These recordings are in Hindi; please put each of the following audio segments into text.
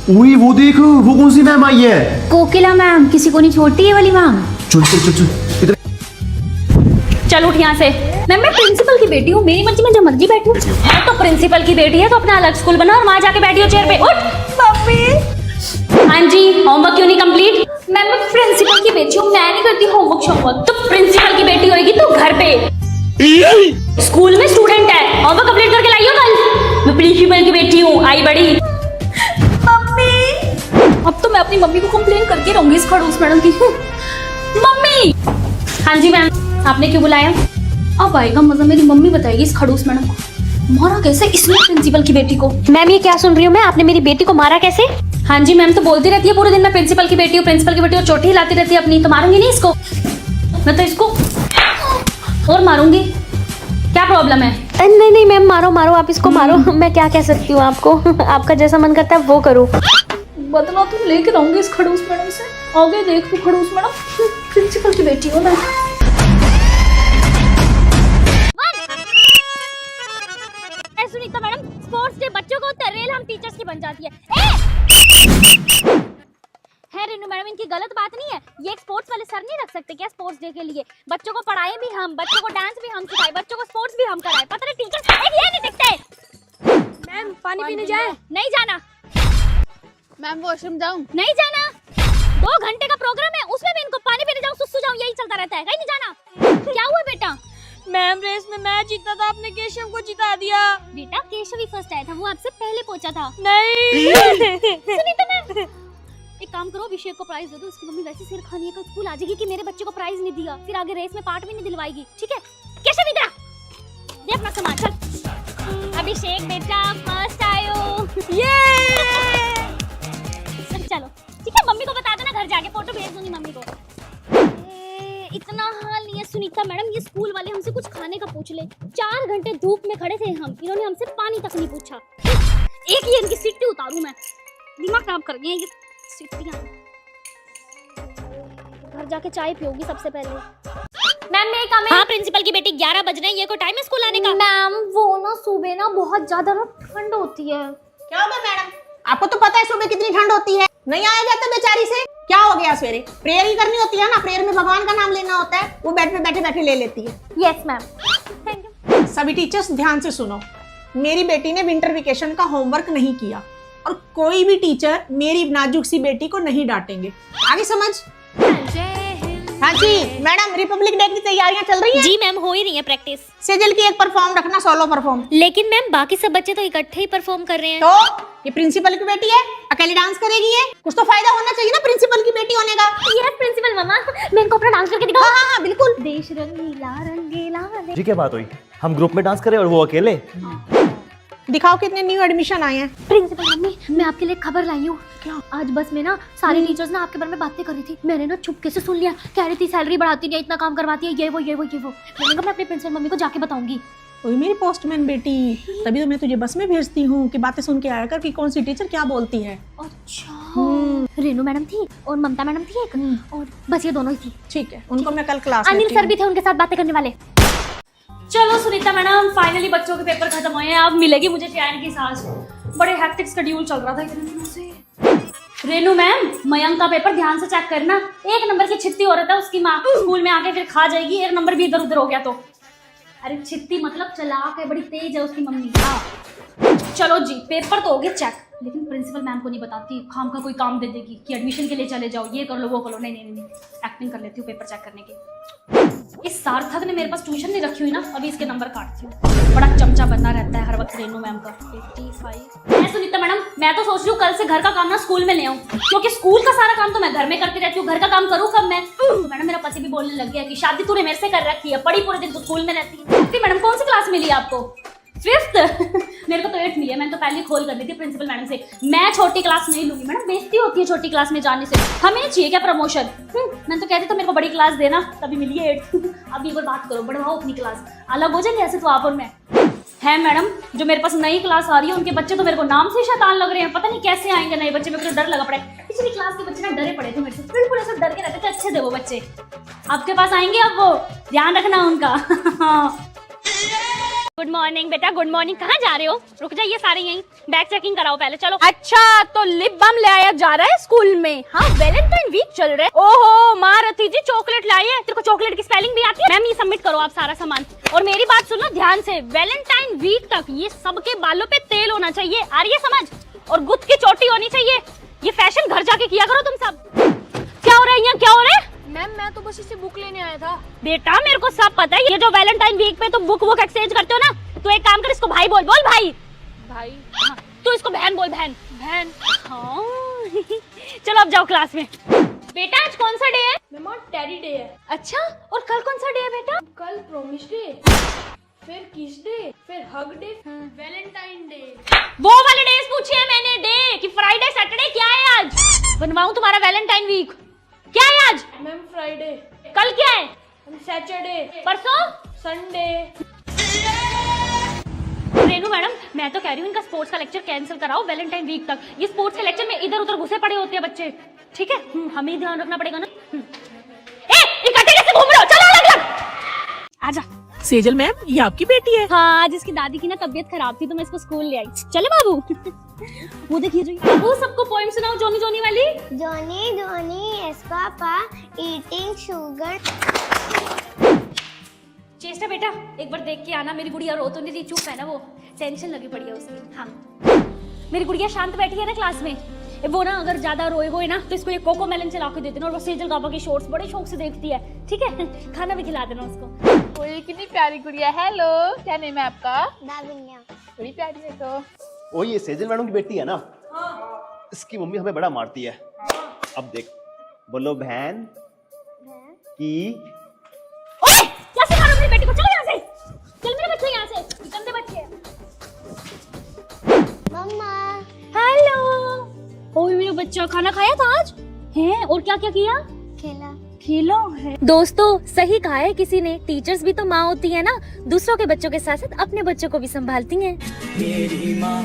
ओए वो देख, वो कौन सी मैम आई है? कोकिला मैम, किसी को नहीं छोड़ती है वाली मैम। चल चल चल चल इधर। चल उठ यहाँ से। मैम मैं प्रिंसिपल की बेटी हूँ, मेरी मर्जी में जब मर्जी बैठूँ। मैं तो प्रिंसिपल की बेटी है तो अपना अलग स्कूल बना और वहाँ जाके बैठी हो चेयर पे। उठ मम्मी। हाँ जी, होमवर्क क्यों नहीं कंप्लीट? मैम मैं प्रिंसिपल की बेटी हूँ, मैं नहीं करती होमवर्क। तो प्रिंसिपल की बेटी होगी तो घर पे स्कूल में स्टूडेंट है, होमवर्क कंप्लीट करके लाइयो कल। मैं प्रिंसिपल की बेटी हूँ, आई बड़ी। मम्मी अब तो मैं अपनी मम्मी को कंप्लेन करके रहूंगी इस खड़ूस मैडम की। मम्मी। हाँ जी मैम, आपने क्यों बुलाया? अब आएगा मजा, मेरी मम्मी बताएगी इस खड़ूस मैडम को मारा कैसे इसने प्रिंसिपल की बेटी को। मैम ये क्या सुन रही हूँ मैं, आपने मेरी बेटी को मारा कैसे? हाँ जी मैम, तो बोलती रहती है पूरे दिन मैं प्रिंसिपल की बेटी हूँ, प्रिंसिपल की बेटी और चोटी हिलाती रहती है अपनी। तो मारूंगी नहीं इसको, मैं तो इसको और मारूंगी। क्या प्रॉब्लम है? नहीं नहीं मैम, मारो मारो, आप इसको मारो। मैं क्या कह सकती हूँ आपको, आपका जैसा मन करता है वो करो। बदला तो लेके रहूंगी इस खड़ूस मैडम से। आगे देख तू खड़ूस मैडम, प्रिंसिपल की बेटी हूँ मैं। सुनीता मैडम, स्पोर्ट्स डे बच्चों को तरेल हम टीचर्स की बन जाती है। है रेनू मैडम, इनकी गलत बात नहीं है। ये एक स्पोर्ट्स वाले सर नहीं रख सकते क्या स्पोर्ट्स डे के लिए? बच्चों को पढ़ाएं भी हम, बच्चों को डांस भी हम सिखाएं, बच्चों को स्पोर्ट्स भी हम कराएं। पता नहीं टीचर्स ये नहीं दिखते। मैम पानी पीने जाए? नहीं जाना। मैम वॉशरूम जाऊं? नहीं जाना। 2 घंटे का प्रोग्राम है, उसमें भी इनको पानी पीने जाऊं, सुसु जाऊं, यही चलता रहता है। कहीं नहीं जाना। क्या हुआ बेटा? मैम रेस में मैं जीता था, आपने केशव को जिता दिया। बेटा केशव ही फर्स्ट आया था, वो आपसे पहले पहुंचा था। नहीं। सुनीता मैम, एक काम करो, अभिषेक को प्राइज दे दो। इसकी मम्मी वैसे सिर खानी है, कल स्कूल आ जाएगी कि मेरे बच्चे को प्राइज नहीं दिया, फिर आगे रेस में पार्ट भी नहीं दिलवाएगी। ठीक है केशव, इधर दे अपना सामान, चल। अभिषेक बेटा फर्स्ट आयो। ये चलो ठीक है, मम्मी को बता देना, घर जाके फोटो भेज दूंगी मम्मी को। इतना हाल नहीं है सुनीता मैडम, ये स्कूल वाले हमसे कुछ खाने का पूछ ले। 4 घंटे धूप में खड़े थे हम, इन्होंने हमसे पानी तक नहीं पूछा। एक ही इनकी सिट्टी उतारूं मैं, दिमाग खराब कर गए ये सिट्टियां। घर जाके चाय पियोगी सबसे पहले। मैम मैं काम है। हाँ प्रिंसिपल की बेटी, 11 बज रहे हैं, ये कोई टाइम है स्कूल आने का? मैम वो ना सुबह ना बहुत ज्यादा ना ठंड होती है। क्या हो गया मैडम? आपको तो पता है सुबह कितनी ठंड होती है, नहीं आया जाता बेचारी से। क्या हो गया? सवेरे प्रेयर ही करनी होती है ना, प्रेयर में भगवान का नाम लेना होता है, वो बेड पे बैठे बैठे ले लेती है। Yes ma'am, thank you. सभी टीचर्स ध्यान से सुनो, मेरी बेटी ने विंटर वेकेशन का होमवर्क नहीं किया और कोई भी टीचर मेरी नाजुक सी बेटी को नहीं डांटेंगे। आगे समझ? हाँ जी मैडम, रिपब्लिक डे की तैयारियां चल रही हैं? जी मैम, हो ही रही है प्रैक्टिस। सेजल की एक परफॉर्म रखना, सोलो परफॉर्म। लेकिन मैम बाकी सब बच्चे तो इकट्ठे ही परफॉर्म कर रहे हैं। तो ये प्रिंसिपल की बेटी है, अकेली डांस करेगी? ये कुछ तो फायदा होना चाहिए ना प्रिंसिपल की बेटी होने का। यस प्रिंसिपल मम्मा, मैं इनको अपना डांस करके दिखाऊं? हाँ हाँ हाँ बिल्कुल। देश रंगीला रंगीला। जी क्या बात हुई, हम ग्रुप में डांस करें और वो अकेले? दिखाओ कितने न्यू एडमिशन आए हैं। प्रिंसिपल मम्मी, मैं आपके लिए खबर लाई हूँ। क्या? आज बस में ना सारी टीचर्स ना आपके बारे में बातें कर रही थी, मैंने ना चुपके से सुन लिया। कह रही थी सैलरी बढ़ाती नहीं है, इतना काम करवाती है, ये वो। मैंने कहा मैं अपनी प्रिंसिपल मम्मी को जाके बताऊंगी। ओए मेरी पोस्टमैन बेटी, तभी तो मैं तुझे बस में भेजती हूँ कि बातें सुन के आया कर कि कौन सी टीचर क्या बोलती है। अच्छा। रेनू मैडम थी और ममता मैडम थी एक, और बस ये दोनों ही थी। ठीक है, उनको मैं कल क्लास में अनिल सर भी थे उनके साथ बातें करने वाले। चलो सुनीता मैडम, फाइनली बच्चों के पेपर खत्म हुए हैं, अब मिलेगी मुझे चैन की सांस। बड़े हैक्टिक शेड्यूल चल रहा था इतने दिनों से। रेनू मैम, मयंक का पेपर ध्यान से चेक करना। 1 नंबर की छित्ती औरत है, उसकी माँ स्कूल में आके फिर खा जाएगी। 1 नंबर भी इधर उधर हो गया तो। अरे छित्ती मतलब चालाक है, बड़ी तेज है उसकी मम्मी। हाँ चलो जी, पेपर तो हो गए चेक, लेकिन प्रिंसिपल मैम को नहीं बताती, खाम का कोई काम दे देगी कि एडमिशन के लिए चले जाओ, ये कर लो वो कर लो। नहीं, एक्टिंग कर लेती हूँ पेपर चेक करने की। इस सार्थक ने मेरे पास ट्यूशन नहीं रखी हुई ना, अभी इसके नंबर काटती हूँ। बड़ा चमचा बनना रहता है हर वक्त रेनू मैम का। 85। सुनीता मैडम, मैं तो सोच रही हूँ कल से घर का काम ना स्कूल में ले आऊँ, क्योंकि स्कूल का सारा काम तो मैं घर में करती रहती हूँ, घर का काम करूँ कब मैं? मैडम मेरा पति भी बोलने लग गया कि शादी तूने मेरे से कर रखी है, पढ़ी पूरे दिन तो स्कूल में रहती है। मैडम कौन सी क्लास मिली आपको? 5th? मेरे को तो 8th मिली है, मैंने तो पहले खोल कर दी थी प्रिंसिपल मैडम से। मैं छोटी क्लास नहीं लूंगी मैडम, बेइज्जती होती है छोटी क्लास में जाने से। हमें चाहिए क्या प्रमोशन? मैंने तो कहती तो मेरे को बड़ी क्लास देना, तभी मिली है 8th। अब एक बार बात करो, बढ़ाओ अपनी क्लास, अलग हो जाएंगे ऐसे तो आप और मैं। है मैडम, जो मेरे पास नई क्लास आ रही है उनके बच्चे तो मेरे को नाम से शैतान लग रहे हैं, पता नहीं कैसे आएंगे नए बच्चे, मेरे को डर लगा पड़ा है। पिछली क्लास के बच्चे ना डरे पड़े थे मेरे से, बिल्कुल ऐसे डर के रहते थे, अच्छे थे वो बच्चे। आपके पास आएंगे अब वो, ध्यान रखना उनका। गुड मॉर्निंग बेटा, गुड मॉर्निंग। कहाँ जा रहे हो? रुक जाइए सारे यहीं, बैग चेकिंग कराओ पहले, चलो। अच्छा तो लिप बाम ले आया जा रहा है स्कूल में? हाँ, वैलेंटाइन वीक चल रहा है। ओहो माँ रथी जी चॉकलेट लाई है। तेरे को चॉकलेट की स्पेलिंग भी आती है? मैम ये सबमिट करो आप सारा सामान। और मेरी बात सुनो ध्यान से, वैलेंटाइन वीक तक ये सबके बालों पे तेल होना चाहिए, आ रही है समझ? और गुत्त की चोटी होनी चाहिए। ये फैशन घर जाके किया करो तुम सब। क्या हो रहा है यहाँ, क्या हो रहा है? मैम मैं तो बस इसे बुक लेने आया था। बेटा मेरे को सब पता है, ये जो वैलेंटाइन वीक पे तुम बुक एक्सचेंज करते हो ना, तो एक काम कर, इसको भाई बोल। बोल भाई। भाई हाँ, तू इसको बहन बोल, बहन। बहन। हाँ चलो अब जाओ क्लास में। बेटा आज कौन सा डे है? मैम आज टेडी डे है। अच्छा, और कल कौन सा डे है बेटा? कल प्रॉमिस डे, फिर किस डे, फिर हग डे, वैलेंटाइन डे। वो वाले डेज पूछे हैं मैंने, डे कि फ्राइडे सैटरडे क्या है आज? बनवाऊं तुम्हारा वैलेंटाइन वीक? क्या है आज? Ma'am Friday. कल क्या है? सैटरडे। परसों संडे। रेनू मैडम, मैं तो कह रही हूँ इनका स्पोर्ट्स का लेक्चर कैंसिल कराओ वैलेंटाइन वीक तक। ये स्पोर्ट्स के लेक्चर में इधर उधर घुसे पड़े होते हैं बच्चे, ठीक है? हमें ही ध्यान रखना पड़ेगा ना। इकट्ठे कैसे घूम रहे हो? चलो अलग अलग। आजा। सेजल मैम ये आपकी बेटी है? हाँ, आज इसकी दादी की ना तबीयत खराब थी तो मैं इसको स्कूल ले आई। चले बाबू। वो देखिए जो बाबू, सबको पोएम सुनाओ जोनी जोनी वाली। Johnny, Johnny, yes papa, eating sugar. चेष्टा बेटा, एक बार देख के आना। मेरी गुड़िया रो तो नहीं रही, चुप है ना, वो टेंशन लगी पड़ी है उसकी। हाँ, मेरी गुड़िया शांत बैठी है ना क्लास में। वो ना अगर ज्यादा रोए हुए ना तो इसको ये कोको मेलन चला के देते ना, और वो सेजल गाबा की शॉर्ट्स बड़े शौक से देखती है, ठीक है? खाना भी खिला देना उसको। ओए कितनी प्यारी गुड़िया। हेलो, क्या नेम है आपका? Davinya. बड़ी प्यारी है तो। ओ ये सेजल मैडम की बेटी है ना? इसकी मम्मी हमें बड़ा मारती है। अब देख, बोलो बहन की। ओए, क्या सिखा रहे हो मेरी बेटी को? चलो यहाँ से, चल मेरे बच्चे यहाँ से, गंदे बच्चे हैं। Mama. हेलो। ओए मेरा बच्चा खाना खाया था आज? हैं? और क्या क्या किया? खेला. खेला है। दोस्तों सही कहा है किसी ने, टीचर्स भी तो माँ होती है ना, दूसरों के बच्चों के साथ साथ अपने बच्चों को भी संभालती हैं। मेरी माँ,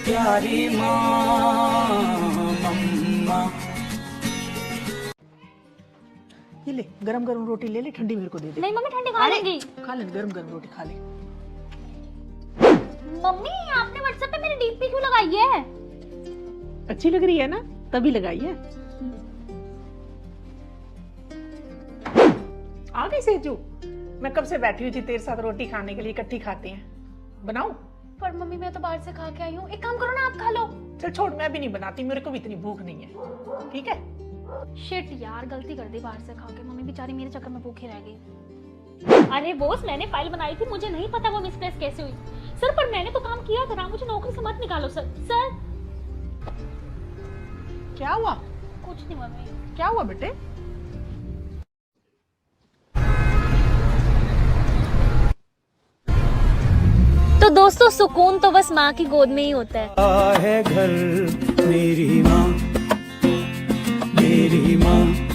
प्यारी माँ, मम्मा। ये ले गरम गरम रोटी ले ले, ठंडी मेरे को दे दे। नहीं मम्मी ठंडी खा लेंगी। खा ले गरम गरम रोटी खा ले। मम्मी आपने व्हाट्सएप पे मेरी डीपी क्यों लगाई है? अच्छी लग रही है ना, तभी लगाई है। आ गई सेजू, मैं कब से बैठी हुई थी तेरे साथ रोटी खाने के लिए, इकट्ठी खाते हैं। बनाऊं? पर मम्मी मैं तो बाहर से खा के आई हूँ, एक काम करो ना आप खा लो। चल छोड़, मैं भी नहीं बनाती, मेरे को भी इतनी भूख नहीं है, ठीक है? शिट यार, गलती कर दी बाहर से खा के। मम्मी बेचारी मेरे चक्कर में भूखी रह गई। अरे बॉस, मैंने फाइल बनाई थी, मुझे नहीं पता वो मिसप्लेस कैसे हुई। सर पर मैंने तो काम किया था ना, मुझे नौकरी से मत निकालो सर। सर क्या हुआ? कुछ नहीं मम्मी। क्या हुआ बेटे? तो दोस्तों सुकून तो बस माँ की गोद में ही होता है। है घर मेरी माँ, मेरी माँ।